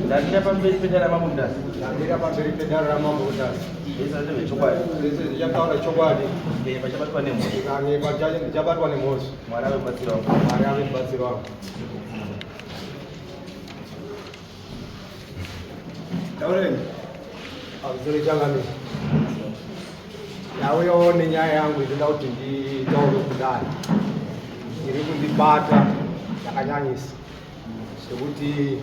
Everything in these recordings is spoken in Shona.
Ndandira pamberi pedara mamundasi. Ndandira pamberi pedara mamundasi. Esa ndeve chokwadi. Ese yakaona chokwadi. Pachabatwa nemhosi. Kane pachabatwa nemhosi. Mwari ave mubatsiri wangu. Mwari ave mubatsiri wangu. Taureni. Azuri changani. Yauyawo nenyaya yangu inoda kuti nditaure kudai. Iri kundibata yakanyanyisa. Sekuti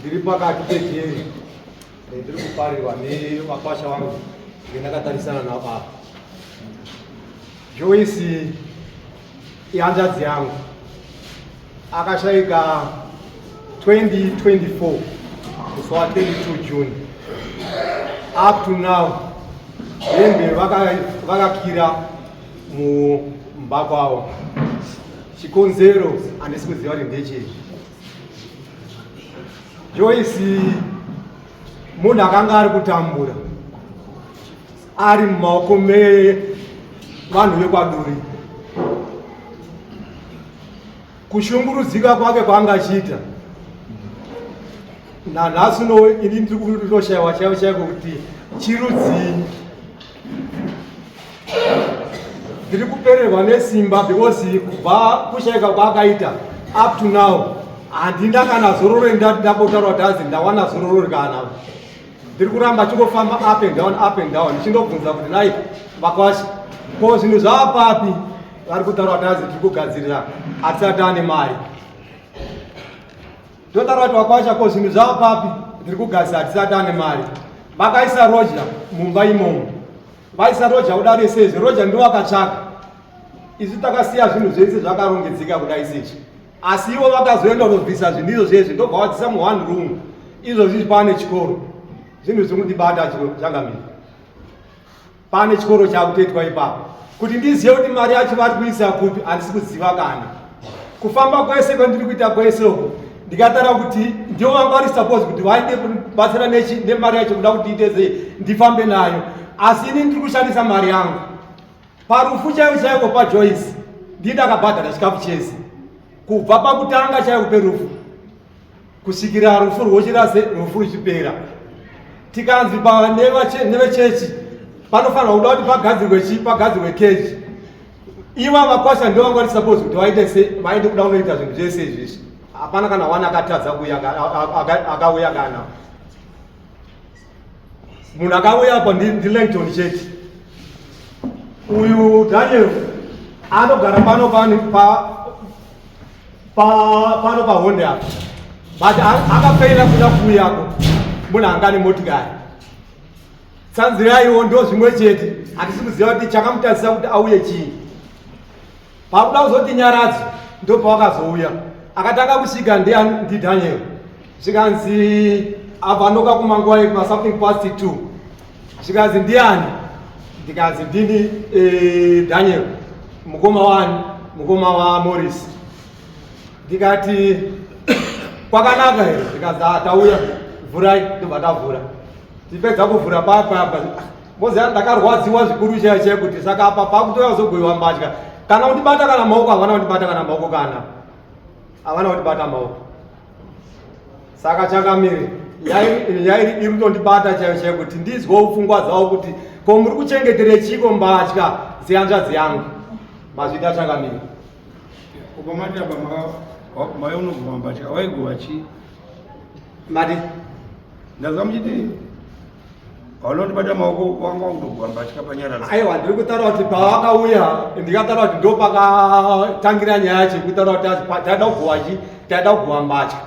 ndiri pakati pejeri ndiri kuparirwa nemakwasha wangu ndakatarisana navo apa. Joyce ihanzvadzi yangu akashaika 2024 musi wa 22 June. Up to now hembe vakakira mumba kwavo. Chikonzero handisi kuziva kuti ndechei. Joyce munhu akanga ari kutambura ari mumaoko mevanhu vekwaduri. Kushungurudzika kwake kwaanga achiita nanhasi uno ini ndiri kutoshayiwa chaivo chaiko kuti chirudzii. Ndiri kupererwa nesimba because kubva kushayika kwaakaita up to now handina kana zororo ndabotaura kuti hazi ndawana zororo rikana. Ndiri kuramba chingofamba up and down ndichindobvunza kuti nai vakwasha ko zvinhu zvavapapi. Vari kutaura kuti hazi tiri kugadzirira hatisati ane mari. Ndotaura kuti vakwasha ko zvinhu zvavapapi. Ndiri kugadzirira hatisati ane mari. Vakaisa Roger mumba imomo. Vaisa Roger kudare sezvo Roger ndiwo akatsvaka. Isu takasiya zvinhu zvese zvakarongedzeka kudai sechi. Asi ivo vakazoenda kunobvisa zvinhu izvo zvese ndobva vadzisa mu1 room. Izvo zvizvi pane chikoro. Zvinhu zviri kundibata changamira. Pane chikoro chakutoitwa ipapo. Kuti ndizive kuti mari yacho vari kuisa kupi handisi kuziva kana. Kufamba kwese kwandiri kuita kwese uko ndikatara kuti ndivo vanga vari suppose kuti vainde kubatsira nemari yacho kuda kuti iite ndifambe nayo. Asi ini ndiri kushandisa mari yangu. Parufu chaivo chaiko paJoyce ndii ndakabhadhara chikafu chese. Kubva pakutanga chaiko perufu kusvikira rufu rwochirase rufu ruchipera. Tikanzi nevechechi panofanirwa kuda kuti pagadzirwe kechi. Iva vakwasha ndivo vanga vari suppose kuti vainde kuda kunoita zvinhu zvese izvizvi. Hapana kana wani akatadza akauya kana. Munhu akauya apa ndiLangton chete. Uyu Daniel anogara pano pahonde apa. But akafeila kuda kuuyako munhu anga nemotikari. Tsanziraiwo ndo zvimwe chete. Handisi kuziva kuti chakamutadzisa kuti auye chii. Pakuda kuzoti nyaradzi ndo pawakazouya. Akatanga kusvika ndiDaniel. Zvikanzi abva noka kumanguva ekuma something past 2. Zvikanzi ndiani? Ndikazi ndini Daniel mukoma waMorris. Ndikati kwakanaka here. Ndikazi tauya vhurai ndobva tavhura. Tipedza kuvhura papa moziva ndakarwadziwa zvikuru chaiye kuti saka apa pakutoya kuzogoyiwa mbatya. Kana kundibata kana maoko havana kundibata kana maoko kana havana kundibata maoko. Saka changamire yairi iri kutondibata chaiye kuti ndizwewo pfungwa dzavo kuti ko muri kuchengetere chiko mbatya dzehanzvadzi yangu. Mazvida changamire. Ukamati apa maunoguma mbatya waigova chii? Mati ndazva muchiti vaunondibata maoko wanga kutogova mbatya panyara. Aiwa ndiri kutaura kuti pavakauya ndikataura kuti ndo pakatangira nyaya yacho kutaura kuti taida kugova mbatya.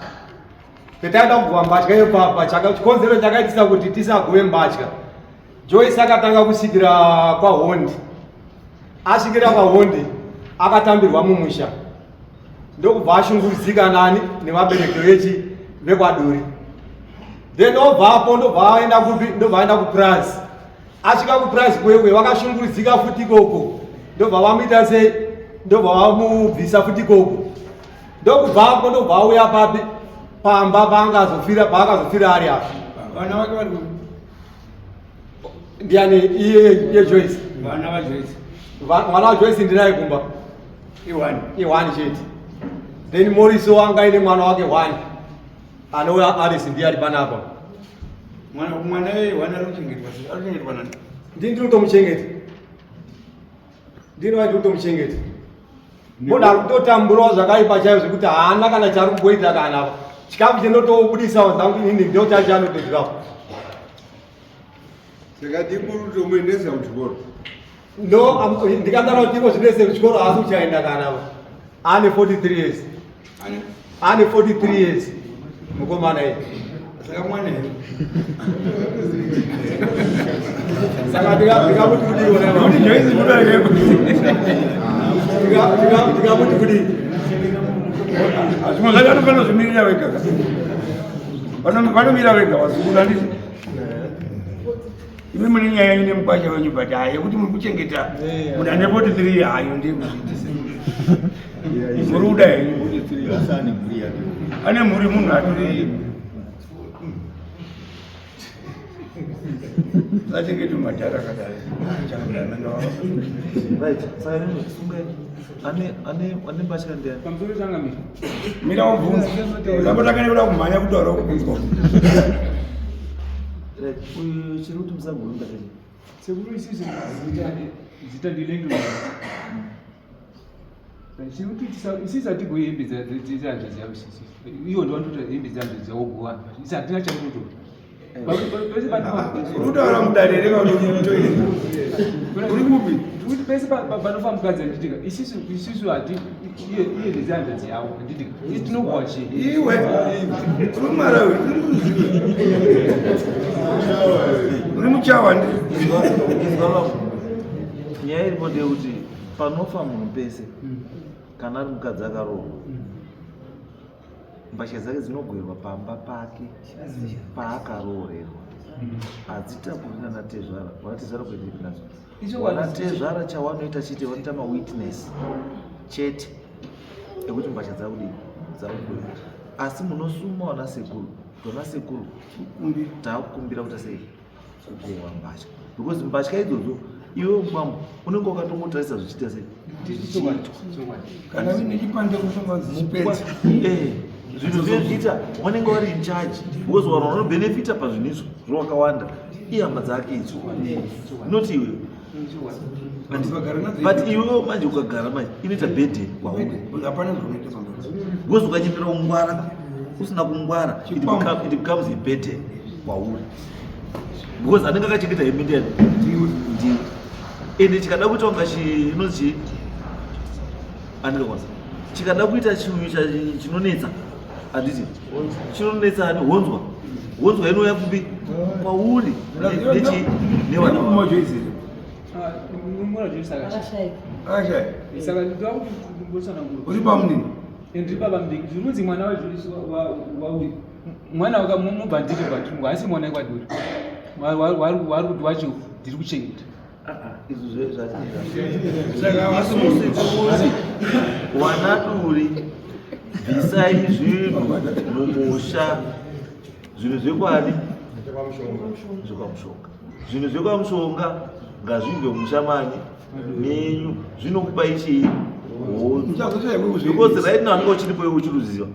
Petaida kugova mbatya ipapa chikonzero chakaitisa kuti tisagove mbatya. Joyce akatanga kusvikira kwaHondi. Asvikira kwaHondi akatambirwa mumusha. Ndokubva ashungurudzika nani nevabereki vekwaduri. Then obvapo ndobva aenda kuPrice. Asvika kuPrice kwekwe vakashungurudzika futi ikoko. Ndobva vamuita sei? Ndobva vamubvisa futi ikoko. Ndokubvapo ndobva auya papi pamba paakazofira ari apa. Vana vake vari ndiani? Iye Joyce. vana vaJoyce. Mwana waJoyce ndinaye kumba. Iwani Iwani chete. then Moriso wanga ine mwana wake 1 anouya Alice ndiye ali panapa. Mwana yeye wana ruchengetwa nani? Ndini utomuchengeta. Ndini waiti utomuchengeta. Moda kutotambura zvakaipa chaizvo zvekuti haana kana chari kugoita kana apa. Chikafu chinotobudisa wangu ini ndio chanotodzikapo. Saka dikuru tomuendesa kuchikoro. No, ndikatara kuti ndinese kuchikoro asi uchaenda kana apa. Ane 43 years. Ane 43 years. Mukomana iye. Saka mwana yeye. Saka ndikamuti kuti iwona. Kuti Joyce kudai yeko. Ndikamuti kuti Asuma ngalo pano zimira weka. Pano mira weka wasukula ndisi. Ime muni nyaya ine mkwasha wenyu bataye kuti muri kuchengeta. Muna ne 43 hayo ndiye kuzitisa. Muruda yeye 43 asani muri yake. Ane muri munhu aturi. Achengeta madhara kadai. Changana no. Right. Saka ane mbatya ndiani? Pamsoro changa mira. Mira wabvunza. Ndapotaka nekuda kumhanya kutaura kubvunzwa. Right. Uyu chiri kuti musagurunga tani. Sekuru isisi zita dilenglo. Chiri kuti isisi atigoyembedza dzanza dzawo isisi. Iyo ndo vanotota hembe dzanza dzawo kuwa. Isisi atina chakuto. Kutaura mudare reka kuti uri kupi? Kuti pese panofa mukadzi anditika isisu ati iye ndizanza dzawo anditika isi tinokuwa chii Iwe uri marawi uri muchawa ndi Nyaya iripo ndeyekuti panofa munhu pese kana ari mukadzi akarohwa mbatya dzake dzinogwerwa pamba pake paakaroorerwa. Hadzitakurina natezvara. Vanatezvara kuendeki nadzo. Vanatezvara chavanoita chete vanoita mawitness chete ekuti mbatya dzakugwerwa. Asi munosuma wana sekuru. Tona sekuru taakukumbira kuti sei kukohwa mbatya. Because mbatya idzodzo iwe mumambo unenge wakatongotarisa zvichiita sei kana une chipande kusonga zipedza. Zvinhu zvezviita vanenge vari in charge because vanhu vanobenefita pazvinizvo zvakawanda ihama dzake idzo not iwe. But iwewo manje ukagara manje inoita burden kwauri Hapana zvinoita pamberi. because ukachembera kungwara usina kungwara it becomes a burden kwauri because anenge akachengeta hembe ndiani ndiwe. Ende chikada kuita kunga chinonzi andikakwanisa chikada kuita chiuyu chinonetsa handiti chinonetsa ani honzwa inouya kupi kwauri nevana muna joisaka Asha. saka ndinoda kuti mbotsanangura Uri pamunini? ndiri baba mudiki zvinonzi mwana wauyu mwana mubhandiri bhatungu asi mwana ekwadori wari kuti wacho ndiri kuchengeta wanaduri bvisai zvinhu mumusha zvinhu zvekwadi zvekwamushonga zvinhu zvekwamushonga ngazvinge musha mani menyu zvinokupai chii because right now ndiko chiripo iwe uchiruziva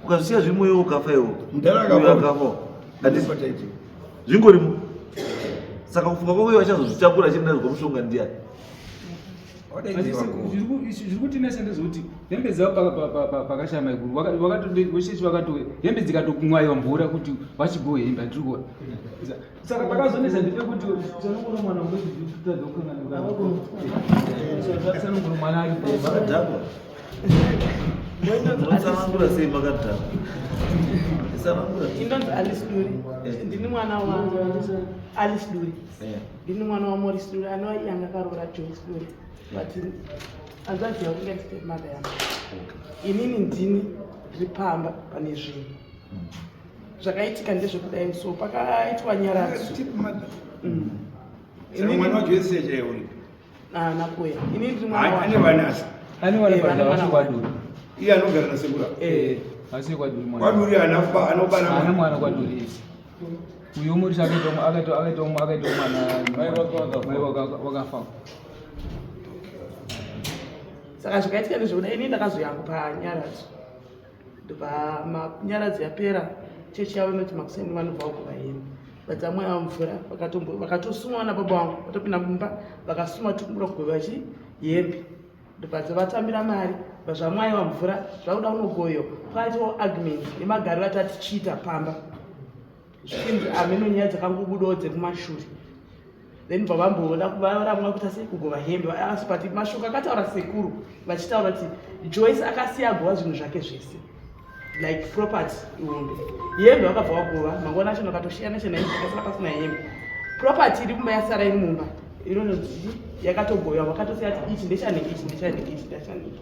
ukazvisiya zvimwe iwe ukafa iwo akafawo zvingorimo saka kufunga kwako iwe achazozvitakura chiri nazvo kwamushonga ndiani zviri kutinesa ndezvekuti hembe dzavo pakashama ikuru veshechi vakato hembe dzikatokumwaiwa mvura kuti vachigo hembe hatiri kuona saka pakazonesa ndepe kuti sanongona mwana sanongona mwana ari makadhakwa unotsanangura sei makadhakwa isanangura inonzi Alice Duri. Ndini mwana wa Alice Duri. Ndini mwana wa Morris Duri anova yanga akaroora Joyce Duri. But anzaziva kunge ndistep mother yangu. Inini ndini ndiri pamba pane zvinhu. Zvakaitika ndezvekudai so pakaitwa nyaradzo. Mwana wacho wese chaiuri. Nakuya. Inini ndiri mwana wa. Ane vanasi. ane wana kwaduri Iye anogara nasekura. asi kwaduri Kwaduri anafa anobana ane mwana kwaduri isi uyo muri akaita mwana mai wakafa saka zvakaitika nezvekuda ini ndakazoyangu panyaradzo ndobva nyaradzi yapera chechi yavo inoti makuseni vanobva kuva hembe vadzamwaya mvura vakatosumwa nababa vangu vatopinda mumba vakasuma tukumbura kugova hembe ndobva vatambira mari zvamwaiwa mvura zvakuda unogoyo pakaitiwo argument nemagariro atati chiita pamba zvikinzi ameno nyaya dzakangobudawo dzekumashure then bvavamboda kuvaramwa kuti sei kugova hembe asi pati mashoko akataura sekuru vachitaura kuti Joyce akasiya agova zvinhu zvake zvese like property ihombe hembe vakabva vagova mangwana acho vakatoshiyana chena vakasara pasina hembe property iri kumba yasara iri mumba inononzi yakatogoyiwa vakatosiya kuti ichi ndechanhiki ichi ndechanhiki ichi ndechanhiki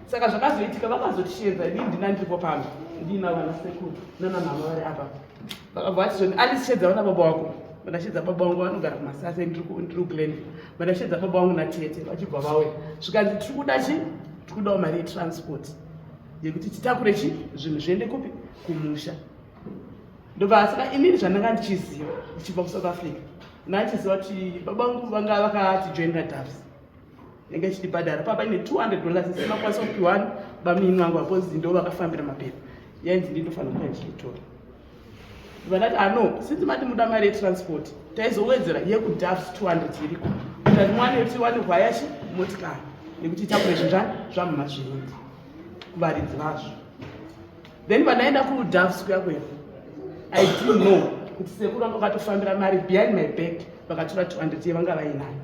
saka zvakazoitika vakazotishedza ini ndina ndiripo pamba ndina vana sekuru nana mama vari apa vakabva vati zvoni andisishedza vana baba wako vandashedza baba vangu vanogara kumasasa ndiri kuglenville vandashedza baba vangu natete vachibva vauya zvikanzi tiri kuda chi tiri kudawo mari yetransport yekuti titakure chi zvinhu zviende kupi kumusha ndobva saka inini zvandanga ndichiziva ndichibva kusouth africa ndachiziva kuti baba vangu vanga vakatijoinera dafs nenge chitibhadhara papa ine $200 isina kwanisa kupiwa bamini vangu vapozi ndo vakafambira mapepa yainzi ndindofanira kuva ndichitora vandati ano since mati muda mari yetransport taizowedzera yekudafs 200 iriko kuti mwana kuti wanirwayachi motikari nekuti takure zvinhu zvamuma zviindi kuvaridzi vazvo then vandaenda kudafs kuyakwera I didn't know kuti sekuru vanga vakatofambira mari behind my back vakatora 200 yevanga vainayo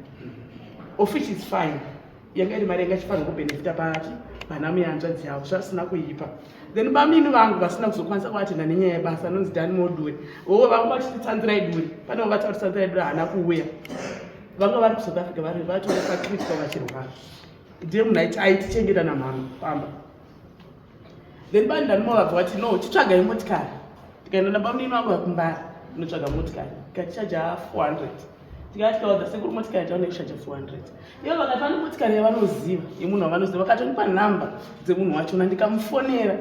of which is fine yanga iri mari yanga ichifanira kubenefita pachi pana muyanzvadzi yavo zvasina kuipa then bamini vangu vasina kuzokwanisa kuvatenda nenyaya yebasa anonzi Dani Moduri vovo vanga vachititsanzirai duri pane vataura tsanzirai duri haana kuuya vanga vari kuSouth Africa vari vatoresa critical vachirwara ndiye munhu aitichengeta namhano pamba then bani Dani Moduri vabva vati no chitsvagai motikari tikaenda nabamini vangu vakumbara inotsvaga motikari tikatichaja 400 tikatikaudza sekuru motikari taone kushaja 400 ivo vakati vane motikari yavanoziva yemunhu wavanoziva vakatonipa nhamba dzemunhu wachona ndikamufonera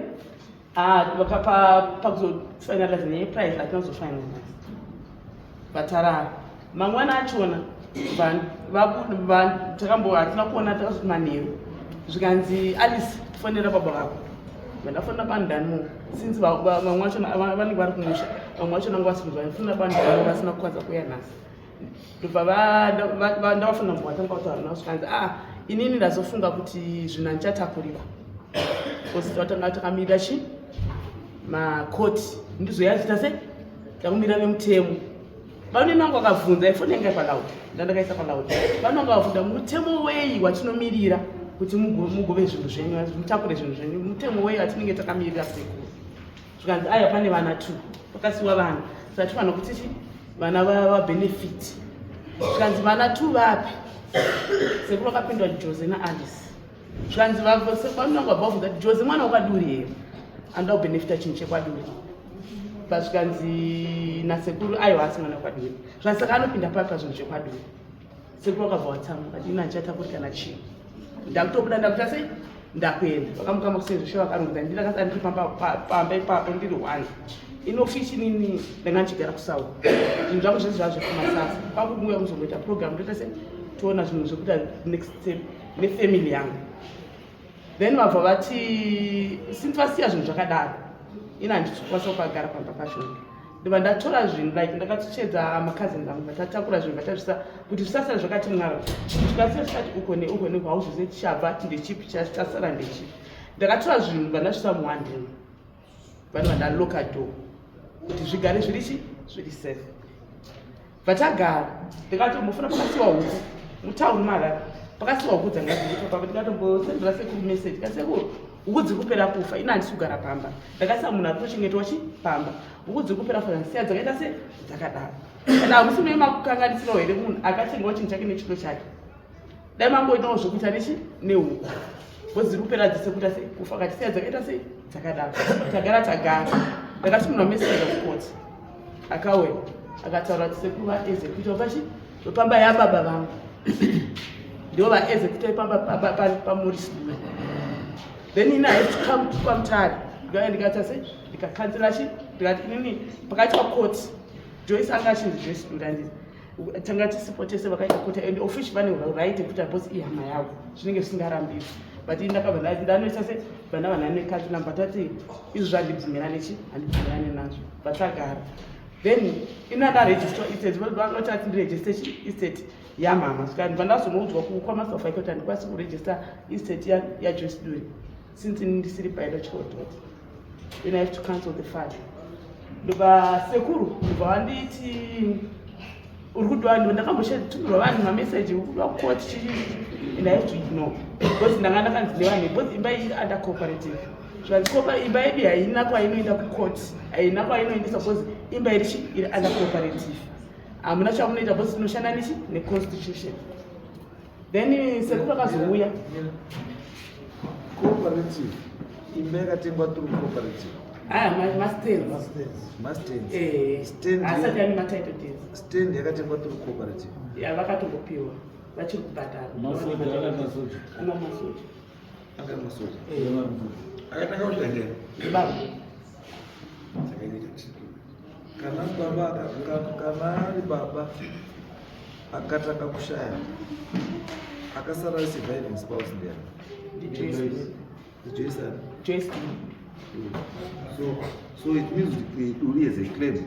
pakuzofinalize neprice atinozofinalize vatarara mangwana achona hatina kuona takazoti manheru zvikanzi Alice fonera baba vako vandafonera pandanimo since vamwe vachona vanenge vari kumusha vamwe vachona nga vasinzwa fonera pandanimo vasina kukwanisa kuuya nhasi ndobva ndavafunga mbovatanga kutaura navo zvikanzi inini ndazofunga kuti zvinhu handichatakuriwa ozitanga takamirira chi makoti ndizoyazita se takumirira vemutemo vanoni vangu vakabvunza ifoni yanga palauti ndandakaisa palauti vanonga vabvunza mutemo wei watinomirira kuti mugove zvinhu zvenyu mutakure zvinhu zvenyu mutemo wei watinenge takamirira sekuru zvikanzi aya pane vana 2 pakasiwa vana satifanira kuti chi vana vabenefiti zvikanzi vana 2 vapi sekuru akapindwa Jose naAlice zvikanzi vanonga vabvunza kuti Jose mwana wakaduri here anoda kubenefita chinhu chekwaduri zvikanzi nasekuru aiwa asi mwana wakaduri zvikanzi saka anopinda papi pazvinhu zvekwaduri sekuru akabva watsamwa kati ina handichatakurikana chinhu ndakutobuda ndakuita sei ndakuenda vakamukama kusezvosho vakarongedza ndinakasa ndiri pamba ipapo ndiri 1 inofichi nini ndanga ndichigara kuSouth zvinhu zvangu zvese zvava zvekumasasa kwakubuya kuzongoita program ndoita se toona zvinhu zvekuita next step nefamily yangu then vabva vati since vasiya zvinhu zvakadaro ina handichikwanisa kukagara pamba pashoni ndobva ndatora zvinhu like ndakatochedza makazini vangu vatatakura zvinhu vatazvisa kuti zvisasara zvakati mwara tikasiya tikati uko neuko neuko hauzvise tichabva ndechipi chasara ndechipi ndakatora zvinhu vandazvisa muwandini vanhu vandaloka door kuti zvigare zvirichi zviri safe vatagara ndikatombofuna pakasiwa huku mutauni marara pakasiwa huku dzanga dziripo papa ndikatombosendera sekuru message kasekuru huku dziri kupera kufa ina handisi kugara pamba ndakasiya munhu ari kuchengetwa chi pamba huku dziri kupera kufa ndisiya dzakaita se dzakadaro kana hamusi mune makukanganisiro here munhu akatengawo chinhu chake nechito chake dai mangoitawo zvekuita nechi nehuku dziri kupera dzise kuita sei kufa katisiya dzakaita sei dzakadaro tagara ndakati munhu wamessage of court akauya akataura kuti sekuru vaexecutor vachi vepamba yababa vangu ndivo vaexecutor ipamba pamorisbul then ina kwamutare ndikata se ndikakansela chi ndikati inini pakati pacourt Joyce anga achinzi Joyce Durandisi tanga tisipo tese vakaita kota and official vane right yekuti haposi ihama yavo zvinenge zvisingarambiri but indakabva ndanoisa se vana vanhanekadzi namba tati izvo zvandibvumira nechi handibvumirane nazvo vatsagara then inandaregister estate vanoti ati ndiregister estate yamama saka ndibva ndazonoudzwa kwamasofa ikoti handikwanisi kuregister estate yaJoyce Duri since ndisiri biological daughter then I have to cancel the father ndobva sekuru ndobva wanditi uri kudiwa ndakamboshetumirwa vanhu mameseji urikudiwa kukoti chii and I have to ignore because ndanga ndakanzi nevanhu because imba iri under cooperative zvanzikopa imba yedu haina kwainoenda kukoti haina kwainoendesa because imba iri iri under cooperative hamuna chamunoita because tinoshanda nichi neconstitution then sekuru akazouya cooperative imba yakatengwa turi cooperative asati ani matitle deeds stand yakatengwa turi cooperative vakatongopiwa vachiri kubhadhara ana masoja anga masoja akatanga kushandira baba kana baba kana ari baba akatanga kushaya akasara surviving spouse ndiani Joyce. So it means Duri as a claim.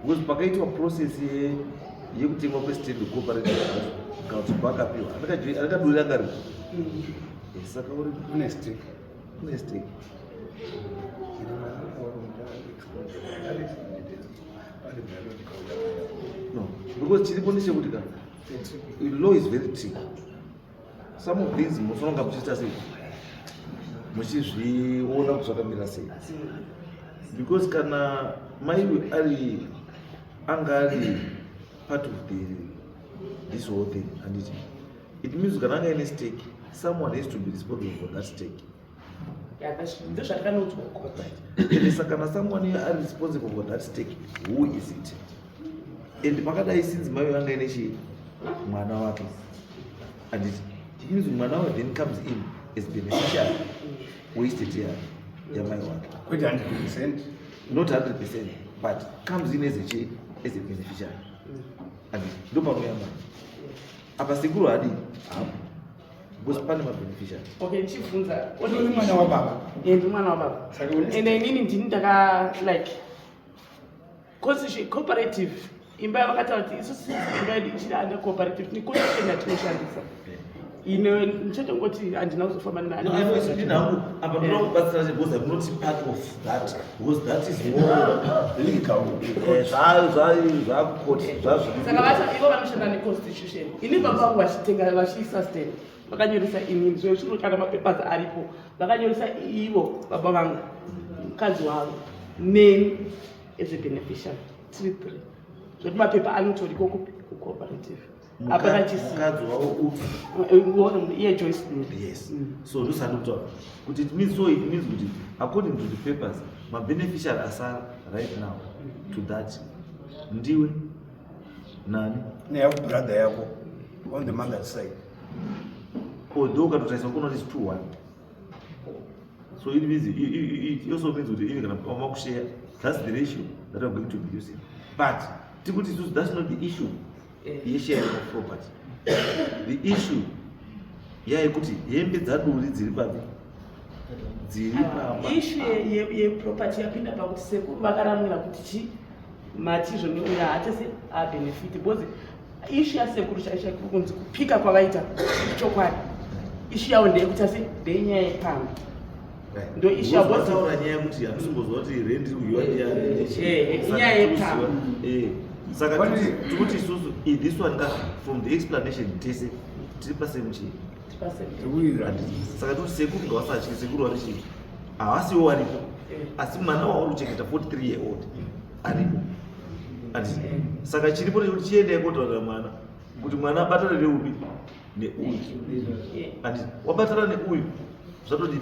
Because pakaitwa process yekutengwa kwestand cooperative kuti pakapiwa akaduri angari saka uri une stake no because chiripo ndechekuti ka law is very tricky. Some of these mufanonga muchiita sei muchizviona kuti zvakamira sei because kana maiwe anga ari part of this whole thing handiti it means kana anga ine stake someone has to be responsible for that stake and saka someone ari responsible for that stake who is it and pakadai since maiwe anga ine chi mwana wake handiti it means mwana wake then comes in as beneficiary wasted yamai wake kwete 100%, not 100%, but comes in as a beneficiary and ndo panoyamba apa sekuru hadi hapo because pane mabeneficiary. Okay, ndichibvunza uri mwana wababa ndi mwana wababa and inini ndini ndaka like constitution cooperative imba yakataura kuti isusu imba yedu ichiri under cooperative ni constitution yatinoshandisa ine ndichotongoti handina kuzofamba ndinhangu apa ndinokubatsira because I'm not part of that because that is more legal zvakukoti saka vata ivo vanoshanda neconstitution ini baba vangu vachitenga vachisustain vakanyoresa inini zvo chinokana mapepers aripo vakanyoresa ivo baba vangu mukadzi wavo name as a beneficiary 3 zvoti mapepa anotori kucooperative mukadzi wavo iye Joyce Duri. yes so ndosandikutaura kuti it means kuti according to the papers mabeneficiary asara right now to that ndiwe nani neyakubrother yako on the mother's side ndo ukatotaisa kuona is 2-1 so it means it also means kuti ini kana pamakushare that's the ratio that I'm going to be using but tikuti that's not the issue yesharing of property. The issue yayekuti hembe dzaduri dziri papi dziri pamba issue yeproperty yapinda pakuti sekuru vakaramira kuti chi matizvo neuya hatese abenefit because issue yasekuru chaishakuru kunzi kupika kwavaita chokwadi issue yavo ndeyekuti ase ndenyaya yepamba ndo issue yavotaura nyaya yekuti handisimbozwa kuti rendi inyaya yepamba saka tikuti isusu this one from the explanation tese tiri pasemu chii saka tikuti sekuru ngawasatyi sekuru vari chii havasiwo varipo asi mwana wauri kuchengeta 43 year old aripo saka chiripo nekuti chiendai kotaurira mwana kuti mwana abatana neupi neuyu wabatana neuyu zvatoti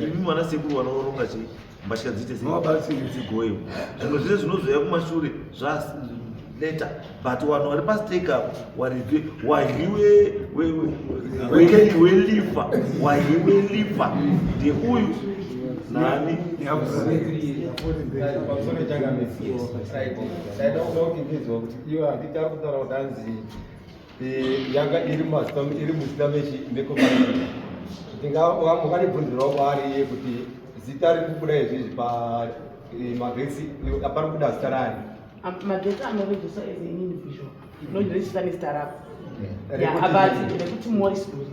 imi mwana sekuru vanoronga chii mbatya dziite dzigoyo zvimwe zvese zvinozoya kumashure zvaleta but vanhu vari pastake up wahiwe welifa ndeuyu nani pamusoro changamire ndaida kuda kuti ndizwa kuti iwo handiti ari kutaura kuti hanzi yanga iri muzita mekomaii mukanibvunzirawo kwaari iye kuti zita riri kubuda izvizvi pamagesi apari kuda zita rani magesi anorejisa as an individual norejisa nezita rako abati nekuti morisbury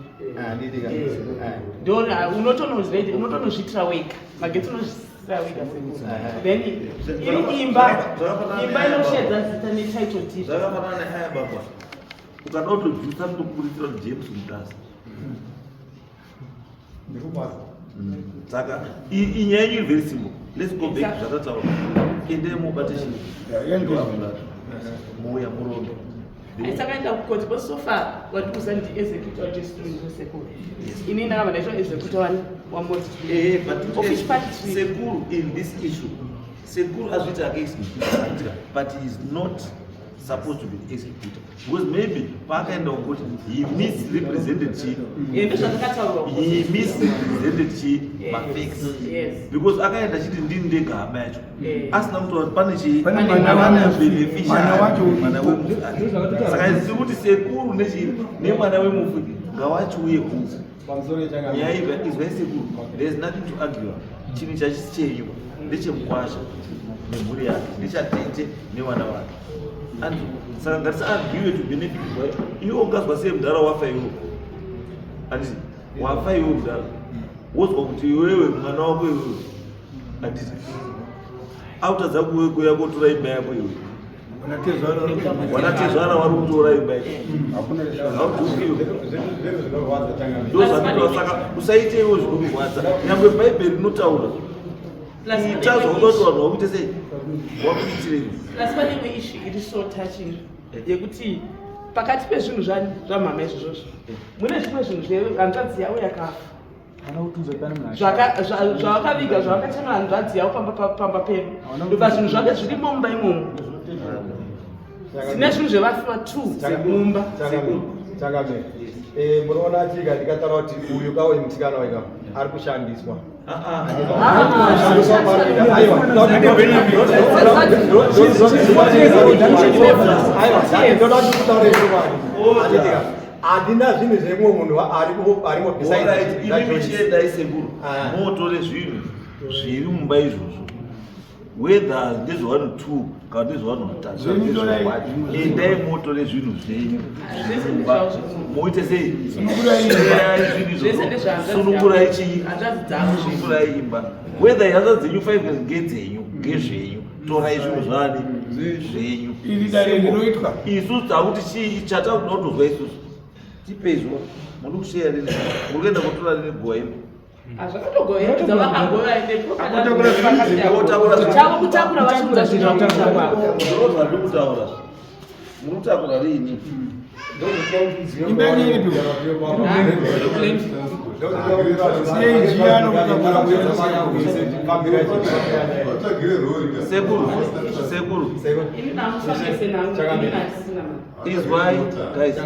unotonozvitira wega magesi unozvitira wega then imba inoshedza zita netitle deed zvakafanana neaya baba ukada kutodzvisa tokukurisira kuti James Mutasa saka inyaya yenyu very simple. Let's go back zvakataura ende mubate chinhu muya murondo aisakaenda kukoti but so far vari kuzandi-executa wajesekusekuru ini ndakabva ndaitwa executa wamoti sekuru in this issue sekuru azviti akaexecuta but he is not supposed to be executed because maybe paakaenda kuti he misrepresented he misrepresented mafacts because akaenda chiti ndini ndega hama yacho asina kutaura kuti pane beneficiarymwana wemufi saka zisi kuti sekuru nemwana wemufi ngavachiuye kuku nyaya izwai sekuru there is nothing to argue chinhu chachisi chenyu ndechemukwasha nemhuri yake ndechatete nevana vake and saka ngatisaargiwe to benefit kwayo iwe ungazwa sei mudhara wafa iwo handiti wafa iwe mudhara wozwa kuti iwewe mwana wako iwewe handiti autadza kuweko yako tora imba yako iwe wanatezvara vari kutora imba yako ndozvanditoa saka usaite iwo zvinokurwadza nyangwe bhaibheri rinotaura itazwa kuda kuti vanhu vakuite sei wakuitirei asi pane imwe issue iri so touching yekuti pakati pezvinhu zvamhama izvozvozvo mune zvimwe zvinhu hanzvadzi yavo yakafa zvavakaviga zvavakatema hanzvadzi yavo pamba peno ndopa zvinhu zvake zvirimo mumba imomo dzine zvinhu zvevafiwa 2 dzemumba changamire munoona chiga ndikataura kuti uyu kawe musikana waika ari kushandiswa handina zvinhu zvemwe munhu arimo imichiendai sekuru motore zvinhu zviri mumba izvozvo whether ndezvavanhu 2 kana ndezvavanhu 3 endai motore zvinhu zvenyu moite sei sunungurai chii sunungurai imba whether hanza dzenyu 5 ngedzenyu ngezvenyu torai zvinhu zvani zvenyu isusu takuti chii chatakuda kutozwa isusu tipezwa muri kusheya rini muri kuenda kutora rini gohemu kutakura vachiudza zvinokutaura muri kutakura rini sekuru is why guys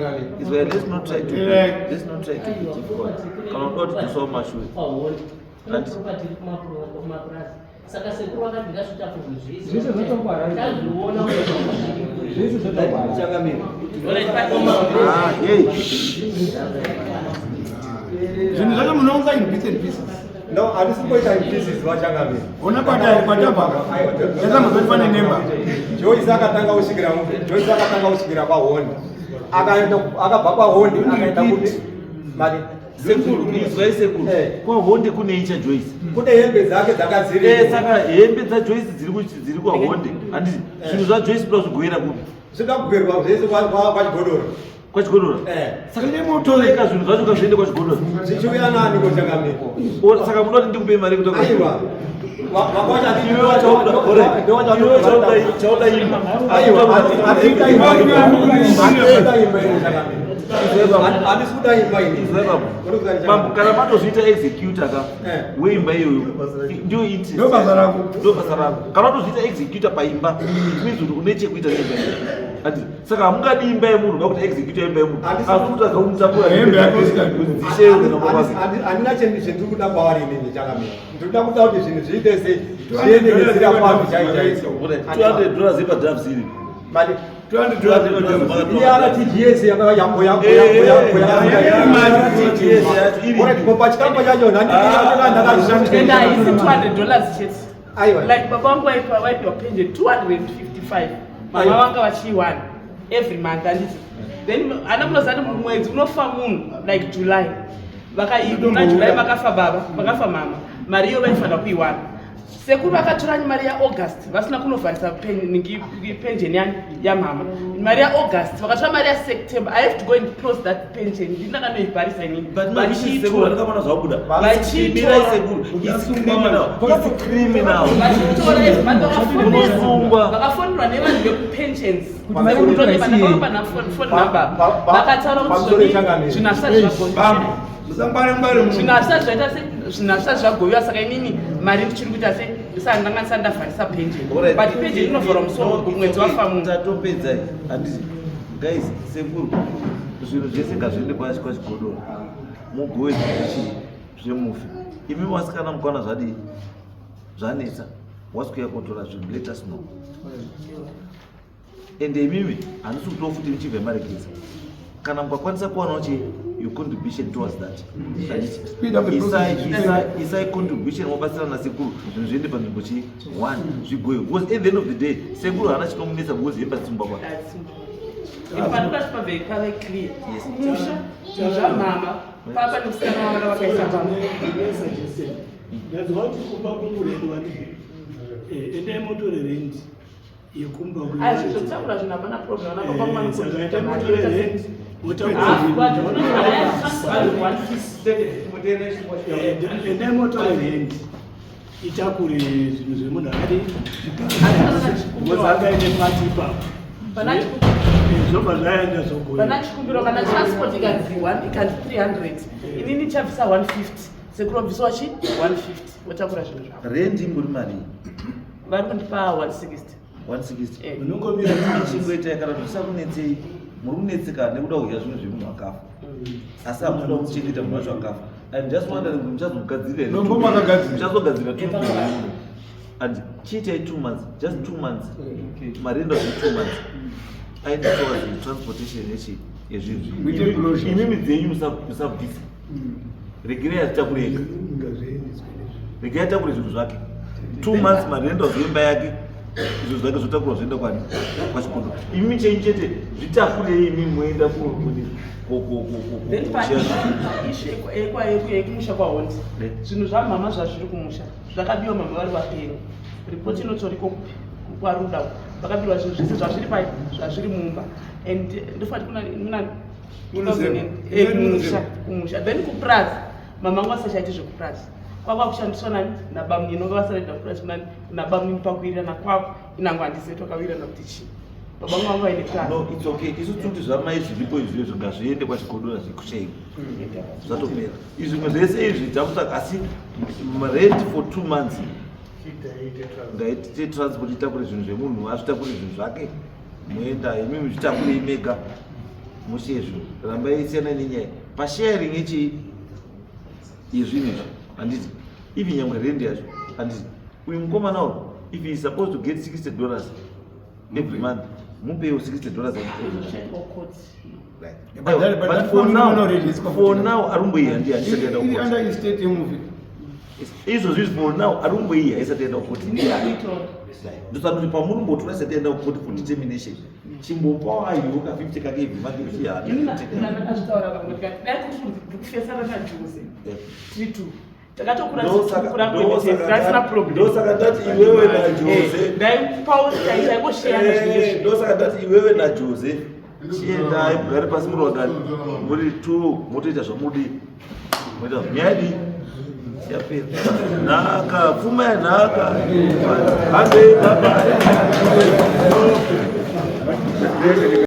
is why let's not try to be difficult cannot do so much with saka sekuru vakabvira zvitafungu zvinhu zvacho munounza in bits and pieces. No, handisi kuita in pieces vachangamira. Ona patapa yasamazofane nemba. Joyce akatanga kusvikira paHondi. Akabva paHondi akaenda kuti mari sekuru izwai sekuru kwaHondi kune icha Joyce. Kune hembe dzake dzakadziri. Saka hembe dzaJoyce dziri kwaHondi handiti zvinhu zvaJoyce plus kugoera kupi. Zvikakugerwa zvese kwachigodoro. Kwachigodoro. Saka nemotoreka zvinhu zvacho ngazviende kwachigodoro. Zvichiuya nani kuchangamira. Saka munoti ndikupe mari kuti aiwa. Chauda imba. Handisi kuda imba ini. Bambu kana matozviita executor ka weimba iyoyo ndio iti. Ndo basa rako. Kana matozviita executor paimba it means kuti une chekuita neimba. ati saka hamungadi imba yemunhu nokuti execute imba yemunhu Handisi- afuta zvakumutambura Hembe yako handina chendiri kuda kwavari inini chakamira ndinoda kuda kuti zvinhu zviite sei zviende nenzira kwazvo chaizvo $200 ipadhafu ziri mari $200 iyana tgs pachikamba chacho And ndandakazvishandisa haisi $200 chete. Aiwa. Like baba wangu waipiwa pension 255. Mama Aiwa. vanga vachiwana every month handiti. Then ana munozati mwedzi unofa munhu like July. Vakaiuna July vakafa baba, vakafa mama. Mari iyo vaifanira kuiwana. Sekuru vakatora mari yaAugust vasina kunovharisa pension yamama. Mari yaAugust vakatora mari yaSeptember. I have to go and close that pension. Ndinakanoibharisa inini. sekuru andakamana zvabuda Vachitora. criminal Vachitora every month Unosungwa. vakafonderwa nevanhu vekupensions mari kutora isiye. phone number vakataura kuti zvinhu hazvisati zvagoviwa musangware zvinhu hazvisati zvaita zvinhu hazvisati zvagoviwa saka inini mari ndichiri kuita sandangani ndavharisa pension but pension inovharwa musoro mwedzi wafamungu tatopedzai handisi guys sekuru zvinhu zvese ngazviende kwachigodoro mugowe zvemufi imi wasikana mukwana zvadii zvanetsa wasikuya kotora zvinhu let us know ende imimi handisi kutoa futi muchibva marekeza kana mukakwanisa kuwanawo your contribution towards that isai contribution mabatsirana sekuru zvinhu zviende panzvimbo chi1 zvigoyo because at the end of the day sekuru haana chinomunetsa because hemba dzimba kwa panokachi pave clear kumusha zvinhu zvamama papa nemusikana wavana vakaisa mama ndazvati kumba kumurendo wani ende motore rent yekumba aizvozvotakura zvinhu hamana problem ende motore rent itakure zvinhu zvemunhu akadi akaende pati ipapo zvobva zvaenda zvogoya vana chikumbiro kana transport ikanzi 300 inini chabvisa 150 sekuru wabviswa chi 150 wotakura zvinhu zvavo rendi imburi mari vari kundipa 160 160 unongomira chingoitai kana kuti zvisakunetsei muri kunetseka nekuda kudya zvinhu zvemunhu akafa asi hamunoda kuchengeta munhu wacho akafa and just wondering kuti muchazogadzirira muchazogadzira and chiitai 2 months just 2 months marenda zve 2 months aine towards transportation yezvinhu imimi dzenyu musabvisa regerai azitakure ega regerai atakure zvinhu zvake 2 months marenda zveimba yake izvo zvake zvotakurwa zvoenda kwani kwachikondo imi chenyu chete zvitakurei imi moenda yekumusha kwahondi zvinhu zvamama zvazviri kumusha zvakabiwa mama vari vapenyu ripoti inotoriko kwaruda vakabiwa zvinhu zvese zvazviri pai zvazviri mumba and ndofati kumusha then kuprazi mama angu asachaiti zvekuprazi kwakwa kushandiswa nani nabamuni inonga vasareda kuprazi kunani nabamuni pakuwirirana kwako inango handizeto akawirirana kuti chii baba vangu vangu vaine prazi no it's okay isu kuti zvamai zviripo izvizvo ngazviende kwachigodora zvikushei zvatopera izvi zvimwe zvese izvi takutsvaga asi rent for 2 months ngaitite transport itakure zvinhu zvemunhu azvitakure zvinhu zvake moenda imimi zvitakure imega mushezvo rambai isiyana nenyaya pasharing yechi yezvinhu izvi handiti even nyangwe rend yacho handiti uyu mukomana uyu if he is supposed to get $60 every month mupewo $60 for now arumboiya ndi handisataenda izvozvi for now arumboiya haisataenda kukoti ndosanoti pamurumbotora isataenda kukoti for determination chimbopaiwo ka 50 kake every month ndosaka ndati iwewe najose chiendai mugare pasi muri wakati muri 2 motoita zvamudi moita nyadi yapera nhaka pfuma yanhaka handei baba